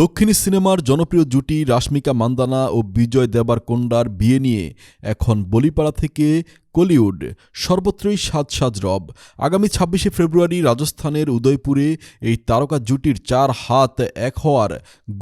দক্ষিণী সিনেমার জনপ্রিয় জুটি রাশমিকা মান্দানা ও বিজয় দেবারকোন্ডার বিয়ে নিয়ে এখন বলিপাড়া থেকে কলিউড সর্বত্রই সাজ সাজ রব। আগামী ২৬শে ফেব্রুয়ারি রাজস্থানের উদয়পুরে এই তারকা জুটির ৪ হাত এক হওয়ার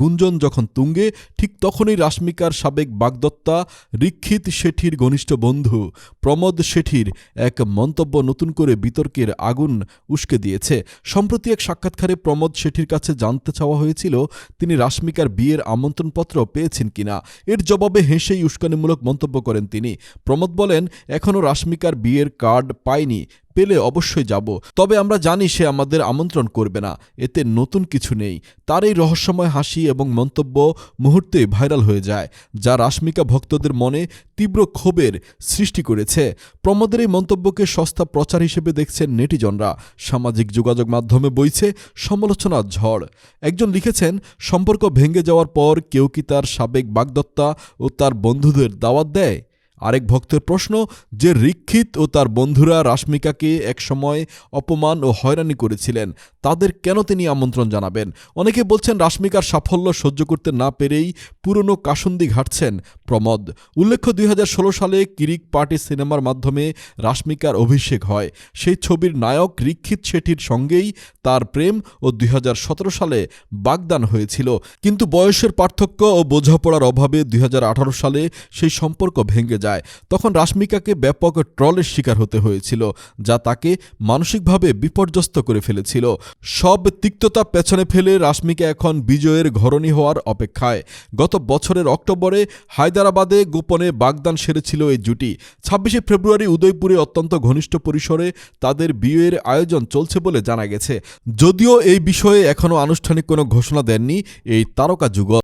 গুঞ্জন যখন তুঙ্গে, ঠিক তখনই রাশমিকার সাবেক বাগদত্তা রিক্ষিত শেঠির ঘনিষ্ঠ বন্ধু প্রমোদ শেঠির এক মন্তব্য নতুন করে বিতর্কের আগুন উস্কে দিয়েছে। সম্প্রতি এক সাক্ষাৎকারে প্রমোদ শেঠির কাছে জানতে চাওয়া হয়েছিল তিনি রাশমিকার বিয়ের আমন্ত্রণপত্র পেয়েছেন কিনা। এর জবাবে হেসেই উস্কানিমূলক মন্তব্য করেন তিনি। প্রমোদ বলেন, এখনও রাশমিকার বিয়ের কার্ড পাইনি, পেলে অবশ্যই যাব, তবে আমরা জানি সে আমাদের আমন্ত্রণ করবে না, এতে নতুন কিছু নেই। তার এই রহস্যময় হাসি এবং মন্তব্য মুহূর্তে ভাইরাল হয়ে যায়, যা রাশমিকা ভক্তদের মনে তীব্র ক্ষোভের সৃষ্টি করেছে। প্রমোদের এই মন্তব্যকে সস্তা প্রচার হিসেবে দেখছেন নেটিজনরা। সামাজিক যোগাযোগ মাধ্যমে বইছে সমালোচনার ঝড়। একজন লিখেছেন, সম্পর্ক ভেঙে যাওয়ার পর কেউ কি তার সাবেক বাগদত্তা ও তার বন্ধুদের দাওয়াত দেয়? আরেক ভক্তের প্রশ্ন, যে রিক্ষিত ও তার বন্ধুরা রাশমিকাকে একসময় অপমান ও হয়রানি করেছিলেন, তাদের কেন তিনি আমন্ত্রণ জানাবেন? অনেকে বলছেন রাশমিকার সাফল্য সহ্য করতে না পেরেই পুরনো কাসুন্দি ঘাটছেন প্রমোদ। উল্লেখ্য, ২০১৬ সালে কিরিক পার্টি সিনেমার মাধ্যমে রাশমিকার অভিষেক হয়। সেই ছবির নায়ক রিক্ষিত শেঠির সঙ্গেই তার প্রেম ও ২০১৭ সালে বাগদান হয়েছিল। কিন্তু বয়সের পার্থক্য ও বোঝাপড়ার অভাবে ২০১৮ সালে সেই সম্পর্ক ভেঙে যায়। তখন রাশমিকাকে ব্যাপক ট্রলের শিকার হতে হয়েছিল, যা তাকে মানসিকভাবে বিপর্যস্ত করে ফেলেছিল। সব তিক্ততা পেছনে ফেলে রাশমিকা এখন বিজয়ের ঘরণী হওয়ার অপেক্ষায়। গত বছরের অক্টোবরে হায়দরাবাদে গোপনে বাগদান সেরেছিল এই জুটি। ২৬শে ফেব্রুয়ারি উদয়পুরে অত্যন্ত ঘনিষ্ঠ পরিসরে তাদের বিয়ের আয়োজন চলছে বলে জানা গেছে। যদিও এই বিষয়ে এখনও আনুষ্ঠানিক কোনো ঘোষণা দেননি এই তারকা যুগল।